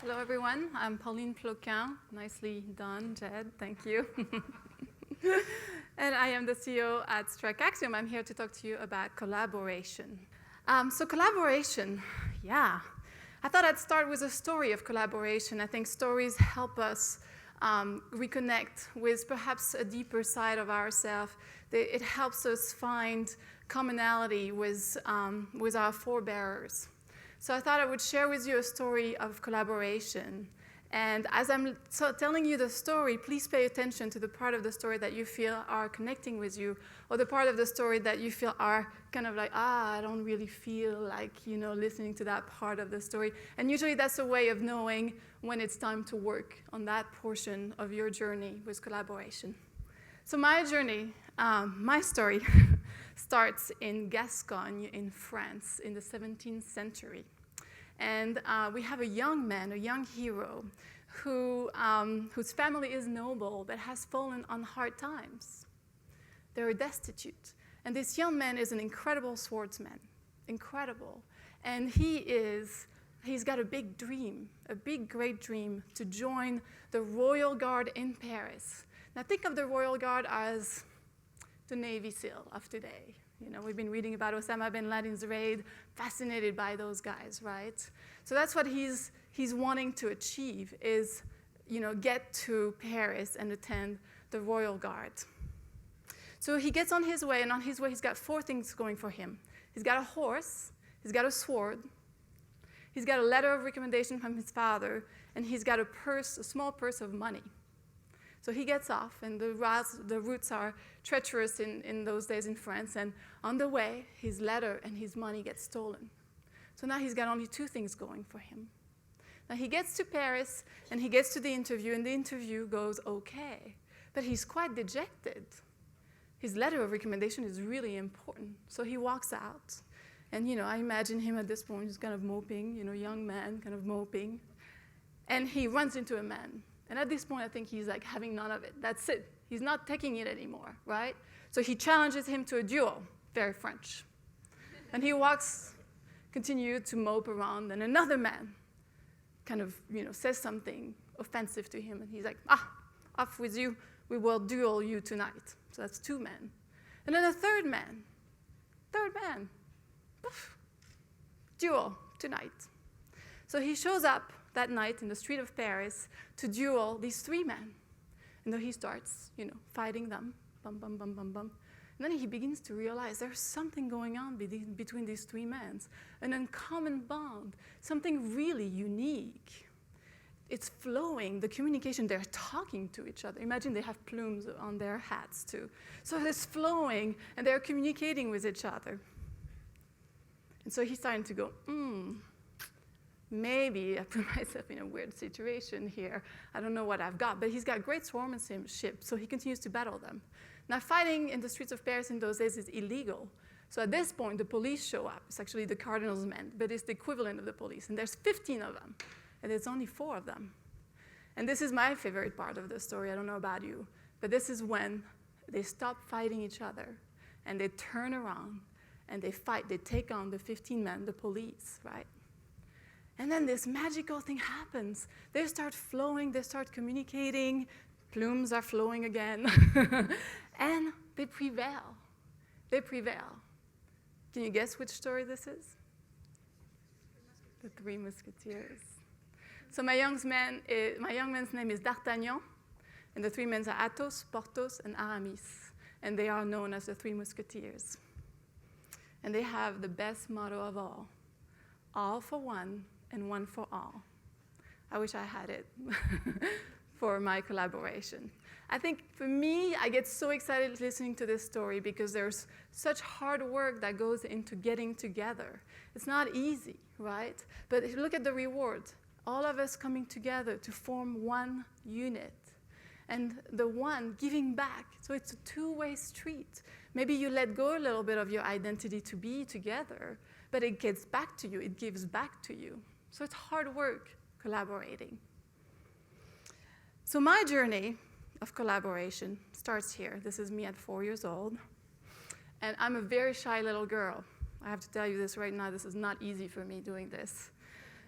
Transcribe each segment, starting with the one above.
Hello, everyone. I'm Pauline Ploquin. Nicely done, Jed. Thank you. And I am the CEO at StruckAxiom. I'm here to talk to you about collaboration. So collaboration, yeah. I thought I'd start with a story of collaboration. I think stories help us reconnect with perhaps a deeper side of ourselves. It helps us find commonality with our forebearers. So I thought I would share with you a story of collaboration. And as I'm telling you the story, please pay attention to the part of the story that you feel are connecting with you, or the part of the story that you feel are kind of like, I don't really feel like, listening to that part of the story. And usually that's a way of knowing when it's time to work on that portion of your journey with collaboration. So my journey, my story, starts in Gascogne in France in the 17th century. And we have a young man, a young hero, whose family is noble but has fallen on hard times. They're destitute. And this young man is an incredible swordsman, incredible. And he's got a big dream, a big, great dream to join the Royal Guard in Paris. Now think of the Royal Guard as the Navy SEAL of today. We've been reading about Osama bin Laden's raid, fascinated by those guys, right? So that's what he's wanting to achieve is, get to Paris and attend the Royal Guard. So he gets on his way, and on his way he's got 4 things going for him. He's got a horse, he's got a sword, he's got a letter of recommendation from his father, and he's got a small purse of money. So he gets off, and the routes are treacherous in those days in France, and on the way, his letter and his money get stolen. So now he's got only 2 things going for him. Now he gets to Paris, and he gets to the interview, and the interview goes okay, but he's quite dejected. His letter of recommendation is really important, so he walks out, and I imagine him at this point, he's kind of moping, young man, kind of moping, and he runs into a man. And at this point, I think he's like having none of it. That's it. He's not taking it anymore, right? So he challenges him to a duel, very French. And he continues to mope around, and another man kind of, says something offensive to him, and he's like, off with you, we will duel you tonight. So that's 2 men. And then a third man, poof, duel tonight. So he shows up that night in the street of Paris to duel these 3 men. And then he starts, fighting them, bum, bum, bum, bum, bum. And then he begins to realize there's something going on between these 3 men, an uncommon bond, something really unique. It's flowing, the communication, they're talking to each other. Imagine they have plumes on their hats too. So it's flowing, and they're communicating with each other. And so he's starting to go, maybe I put myself in a weird situation here. I don't know what I've got, but he's got great swordsmanship, so he continues to battle them. Now, fighting in the streets of Paris in those days is illegal. So at this point, the police show up. It's actually the cardinal's men, but it's the equivalent of the police. And there's 15 of them, and there's only 4 of them. And this is my favorite part of the story. I don't know about you, but this is when they stop fighting each other, and they turn around, and they fight. They take on the 15 men, the police, right? And then this magical thing happens. They start flowing, they start communicating, plumes are flowing again, and they prevail. They prevail. Can you guess which story this is? The 3 Musketeers. So my young man's name is D'Artagnan, and the 3 men are Athos, Porthos, and Aramis, and they are known as the 3 Musketeers. And they have the best motto of all for one, and one for all. I wish I had it for my collaboration. I think for me, I get so excited listening to this story because there's such hard work that goes into getting together. It's not easy, right? But if you look at the reward, all of us coming together to form one unit, and the one giving back. So it's a 2-way street. Maybe you let go a little bit of your identity to be together, but it gets back to you, it gives back to you. So it's hard work collaborating. So my journey of collaboration starts here. This is me at 4 years old. And I'm a very shy little girl. I have to tell you this right now, this is not easy for me doing this.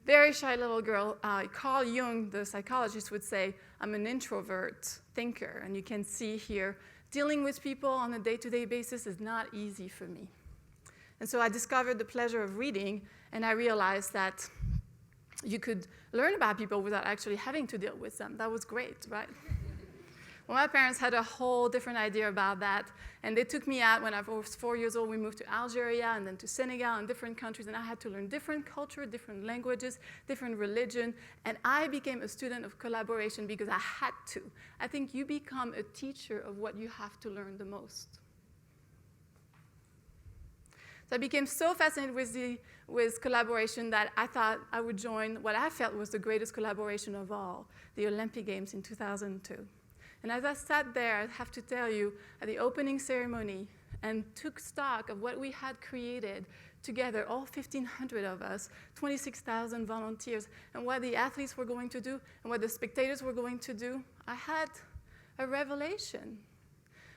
very shy little girl. Carl Jung, the psychologist, would say, I'm an introvert thinker. And you can see here, dealing with people on a day-to-day basis is not easy for me. And so I discovered the pleasure of reading, and I realized that you could learn about people without actually having to deal with them. That was great, right? Well, my parents had a whole different idea about that, and they took me out when I was 4 years old. We moved to Algeria and then to Senegal and different countries, and I had to learn different culture, different languages, different religion, and I became a student of collaboration because I had to. I think you become a teacher of what you have to learn the most. So I became so fascinated with collaboration that I thought I would join what I felt was the greatest collaboration of all, the Olympic Games in 2002. And as I sat there, I have to tell you, at the opening ceremony, and took stock of what we had created together, all 1,500 of us, 26,000 volunteers, and what the athletes were going to do, and what the spectators were going to do, I had a revelation.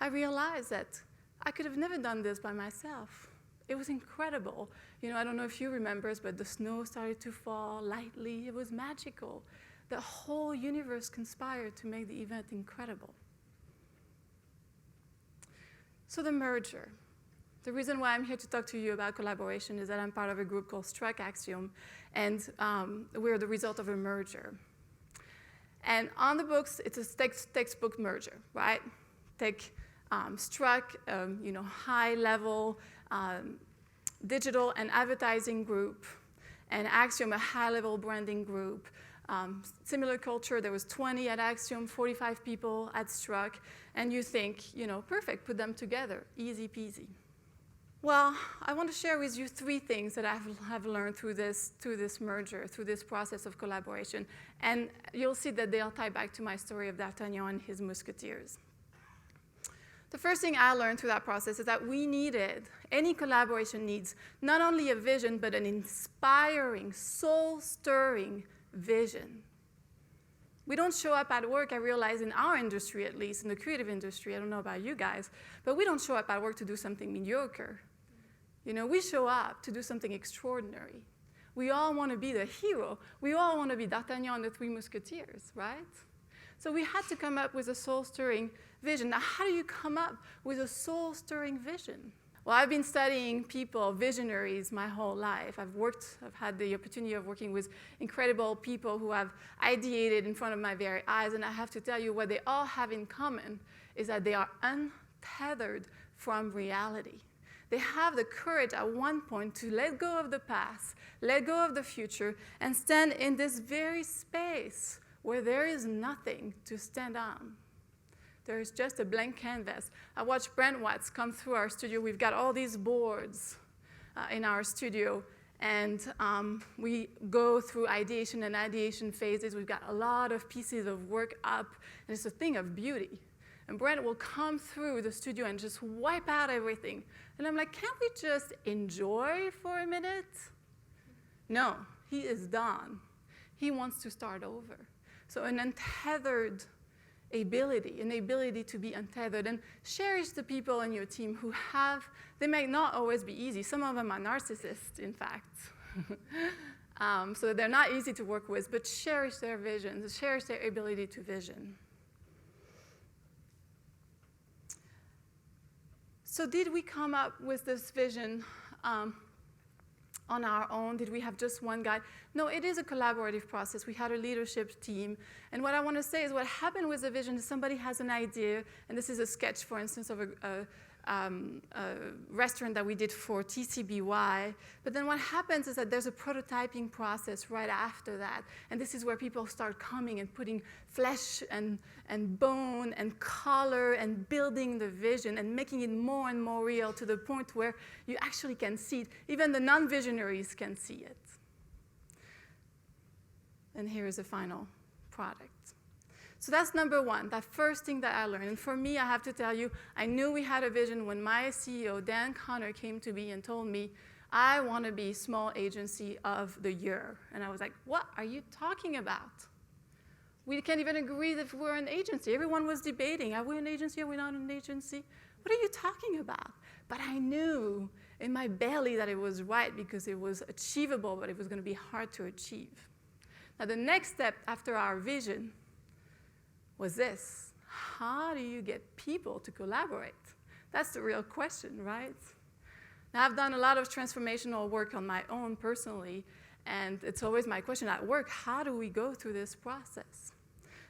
I realized that I could have never done this by myself. It was incredible. You know, I don't know if you remember, but the snow started to fall lightly. It was magical. The whole universe conspired to make the event incredible. So the merger. The reason why I'm here to talk to you about collaboration is that I'm part of a group called StruckAxiom, and we're the result of a merger. And on the books, it's a textbook merger, right? Take Struck, high-level digital and advertising group, and Axiom, a high-level branding group. Similar culture, there was 20 at Axiom, 45 people at Struck, and you think, perfect, put them together, easy peasy. Well, I want to share with you 3 things that I have learned through this merger, through this process of collaboration, and you'll see that they all tie back to my story of D'Artagnan and his Musketeers. The first thing I learned through that process is that any collaboration needs not only a vision, but an inspiring, soul-stirring vision. We don't show up at work, I realize in our industry at least, in the creative industry, I don't know about you guys, but we don't show up at work to do something mediocre. We show up to do something extraordinary. We all want to be the hero. We all want to be D'Artagnan and the 3 Musketeers, right? So we had to come up with a soul-stirring vision. Now, how do you come up with a soul-stirring vision? Well, I've been studying people, visionaries, my whole life. I've had the opportunity of working with incredible people who have ideated in front of my very eyes, and I have to tell you what they all have in common is that they are untethered from reality. They have the courage at one point to let go of the past, let go of the future, and stand in this very space where there is nothing to stand on. There is just a blank canvas. I watched Brent Watts come through our studio. We've got all these boards in our studio, and we go through ideation and ideation phases. We've got a lot of pieces of work up, and it's a thing of beauty. And Brent will come through the studio and just wipe out everything. And I'm like, can't we just enjoy for a minute? No, he is done. He wants to start over. So an untethered ability to be untethered, and cherish the people in your team who they may not always be easy. Some of them are narcissists, in fact. So they're not easy to work with, but cherish their visions, cherish their ability to vision. So did we come up with this vision on our own? Did we have just one guy? No, it is a collaborative process. We had a leadership team. And what I want to say is what happened with the vision is somebody has an idea, and this is a sketch, for instance, of a restaurant that we did for TCBY. But then what happens is that there's a prototyping process right after that. And this is where people start coming and putting flesh and bone and color and building the vision and making it more and more real to the point where you actually can see it. Even the non-visionaries can see it. And here is the final product. So that's number one, that first thing that I learned. And for me, I have to tell you, I knew we had a vision when my CEO, Dan Connor, came to me and told me, I want to be Small Agency of the Year. And I was like, what are you talking about? We can't even agree that we're an agency. Everyone was debating, are we an agency, are we not an agency? What are you talking about? But I knew in my belly that it was right because it was achievable, but it was going to be hard to achieve. Now, the next step after our vision was this. How do you get people to collaborate? That's the real question, right? Now, I've done a lot of transformational work on my own personally, and it's always my question at work, how do we go through this process?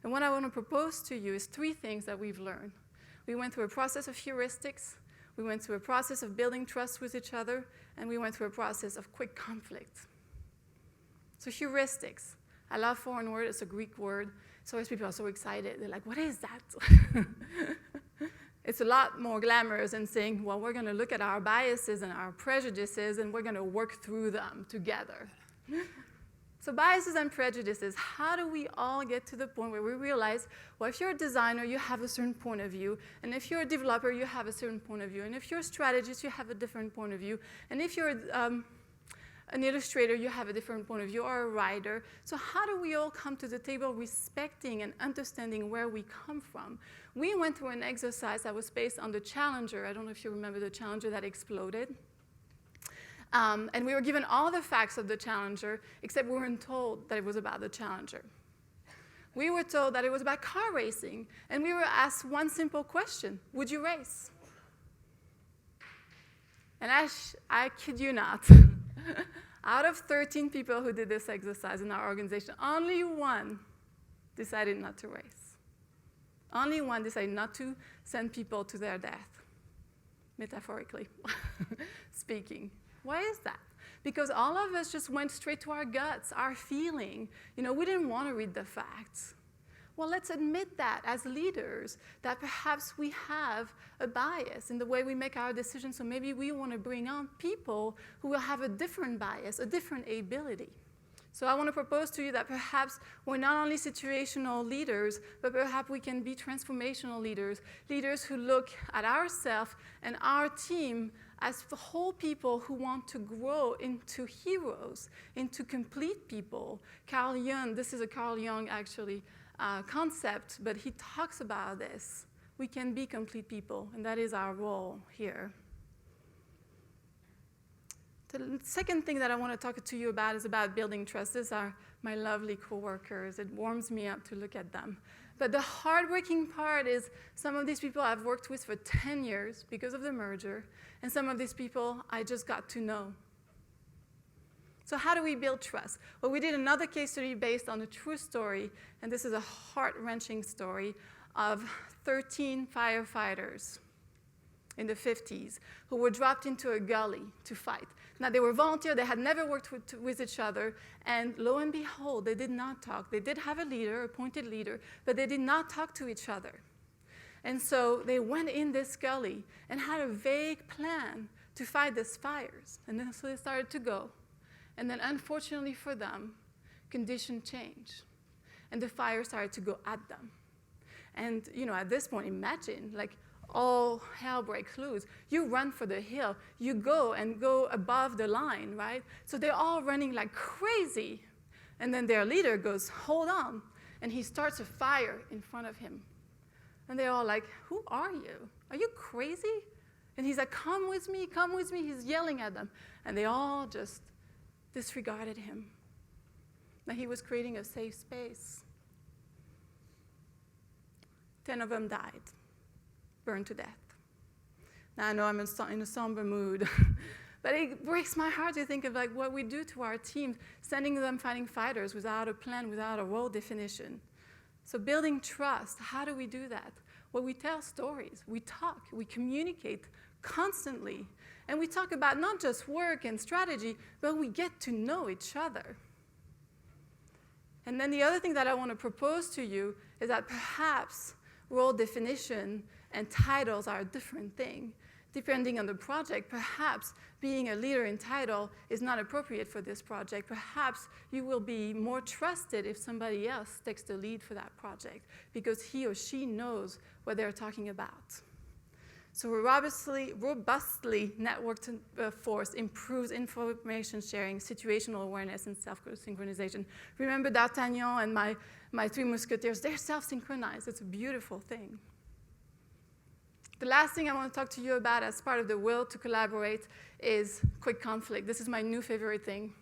And what I want to propose to you is 3 things that we've learned. We went through a process of heuristics, we went through a process of building trust with each other, and we went through a process of quick conflict. So heuristics. I love foreign word, it's a Greek word. So always people are so excited. They're like, what is that? It's a lot more glamorous than saying, well, we're going to look at our biases and our prejudices, and we're going to work through them together. So biases and prejudices, how do we all get to the point where we realize, well, if you're a designer, you have a certain point of view, and if you're a developer, you have a certain point of view, and if you're a strategist, you have a different point of view, and if you're an illustrator, you have a different point of view, or a writer. So how do we all come to the table respecting and understanding where we come from? We went through an exercise that was based on the Challenger. I don't know if you remember the Challenger that exploded. And we were given all the facts of the Challenger, except we weren't told that it was about the Challenger. We were told that it was about car racing, and we were asked one simple question: would you race? And I kid you not, out of 13 people who did this exercise in our organization, only 1 decided not to race. Only 1 decided not to send people to their death, metaphorically speaking. Why is that? Because all of us just went straight to our guts, our feeling. You know, we didn't want to read the facts. Well, let's admit that as leaders, that perhaps we have a bias in the way we make our decisions, so maybe we want to bring on people who will have a different bias, a different ability. So I want to propose to you that perhaps we're not only situational leaders, but perhaps we can be transformational leaders, leaders who look at ourselves and our team as the whole people who want to grow into heroes, into complete people. Carl Jung, this is a Carl Jung actually concept, but he talks about this. We can be complete people, and that is our role here. The second thing that I want to talk to you about is about building trust. These are my lovely coworkers. It warms me up to look at them. But the hardworking part is some of these people I've worked with for 10 years because of the merger, and some of these people I just got to know. So how do we build trust? Well, we did another case study based on a true story, and this is a heart-wrenching story of 13 firefighters in the 50s who were dropped into a gully to fight. Now, they were volunteer, they had never worked with each other, and lo and behold, they did not talk. They did have a leader, appointed leader, but they did not talk to each other. And so they went in this gully and had a vague plan to fight these fires. And then so they started to go. And then unfortunately for them, conditions changed. And the fire started to go at them. And you know, at this point, imagine, like, all hell breaks loose. You run for the hill. You go above the line, right? So they're all running like crazy. And then their leader goes, hold on. And he starts a fire in front of him. And they're all like, who are you? Are you crazy? And he's like, come with me, come with me. He's yelling at them. And they all just disregarded him. Now he was creating a safe space. 10 of them died. Burned to death. Now I know I'm in a somber mood, but it breaks my heart to think of like what we do to our teams, sending them fighting fighters without a plan, without a role definition. So building trust, how do we do that? Well, we tell stories, we talk, we communicate constantly, and we talk about not just work and strategy, but we get to know each other. And then the other thing that I want to propose to you is that perhaps role definition and titles are a different thing. Depending on the project, perhaps being a leader in title is not appropriate for this project. Perhaps you will be more trusted if somebody else takes the lead for that project because he or she knows what they're talking about. So a robustly networked force improves information sharing, situational awareness, and self-synchronization. Remember D'Artagnan and my 3 Musketeers, they're self-synchronized. It's a beautiful thing. The last thing I want to talk to you about as part of the will to collaborate is quick conflict. This is my new favorite thing.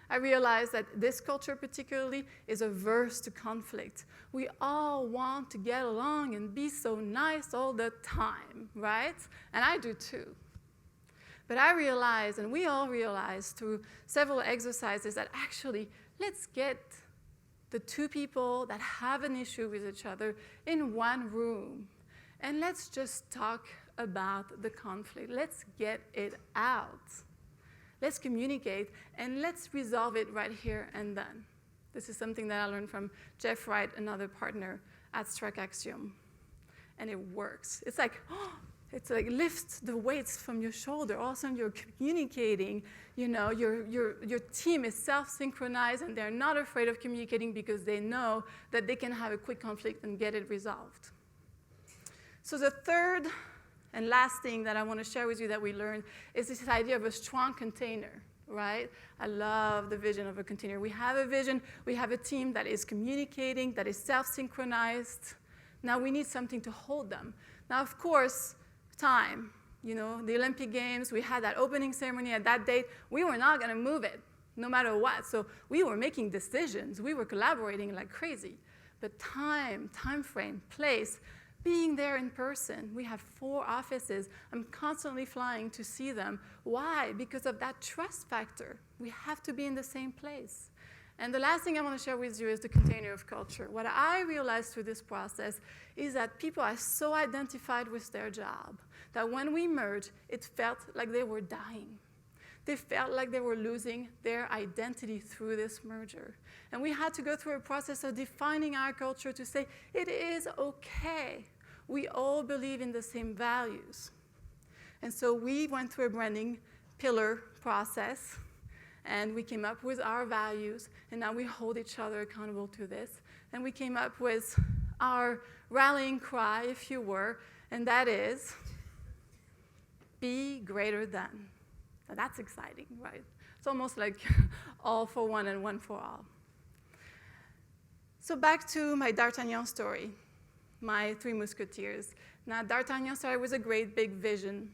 I realize that this culture particularly is averse to conflict. We all want to get along and be so nice all the time, right? And I do too. But I realize, and we all realize through several exercises, that actually, let's get the two people that have an issue with each other in one room. And let's just talk about the conflict. Let's get it out. Let's communicate, and let's resolve it right here and then. This is something that I learned from Jeff Wright, another partner at StruckAxiom. And it works. It's like lifts the weights from your shoulder. All of a sudden you're communicating. You know, your team is self-synchronized, and they're not afraid of communicating because they know that they can have a quick conflict and get it resolved. So the third and last thing that I want to share with you that we learned is this idea of a strong container, right? I love the vision of a container. We have a vision. We have a team that is communicating, that is self-synchronized. Now we need something to hold them. Now, of course, time. You know, the Olympic Games, we had that opening ceremony at that date. We were not going to move it, no matter what. So we were making decisions. We were collaborating like crazy. But time frame, place, being there in person. We have 4 offices. I'm constantly flying to see them. Why? Because of that trust factor. We have to be in the same place. And the last thing I want to share with you is the container of culture. What I realized through this process is that people are so identified with their job that when we merged, it felt like they were dying. They felt like they were losing their identity through this merger. And we had to go through a process of defining our culture to say, it is okay. We all believe in the same values. And so we went through a branding pillar process, and we came up with our values, and now we hold each other accountable to this. And we came up with our rallying cry, if you were, and that is, be greater than. Now that's exciting, right? It's almost like all for one and one for all. So back to my D'Artagnan story, my 3 Musketeers. Now, D'Artagnan started with a great big vision.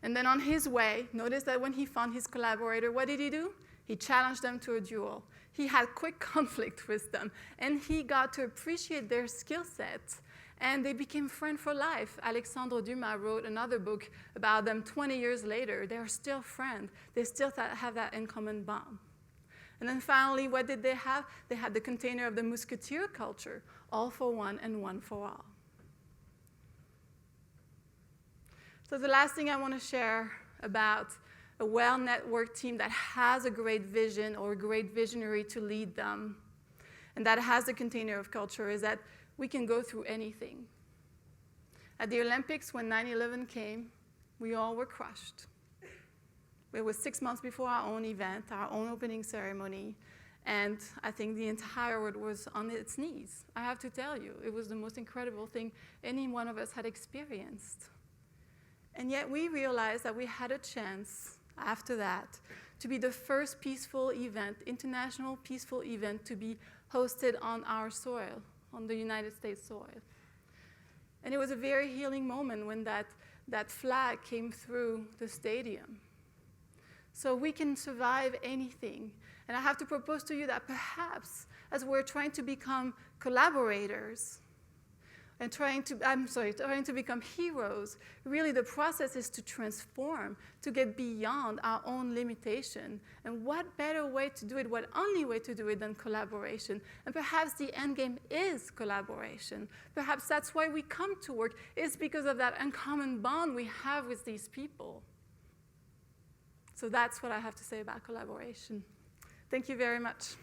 And then on his way, notice that when he found his collaborator, what did he do? He challenged them to a duel. He had quick conflict with them, and he got to appreciate their skill sets, and they became friends for life. Alexandre Dumas wrote another book about them 20 years later. They're still friends. They still have that in common bond. And then finally, what did they have? They had the container of the Musketeer culture, all for one and one for all. So the last thing I want to share about a well-networked team that has a great vision or a great visionary to lead them, and that has the container of culture, is that we can go through anything. At the Olympics, when 9/11 came, we all were crushed. It was 6 months before our own event, our own opening ceremony, and I think the entire world was on its knees. I have to tell you, it was the most incredible thing any one of us had experienced. And yet we realized that we had a chance after that to be the first peaceful event, international peaceful event, to be hosted on our soil, on the United States soil. And it was a very healing moment when that flag came through the stadium. So we can survive anything. And I have to propose to you that perhaps as we're trying to become collaborators and trying to become heroes, really the process is to transform, to get beyond our own limitation. And what better way to do it, what only way to do it than collaboration? And perhaps the end game is collaboration. Perhaps that's why we come to work, is because of that uncommon bond we have with these people. So that's what I have to say about collaboration. Thank you very much.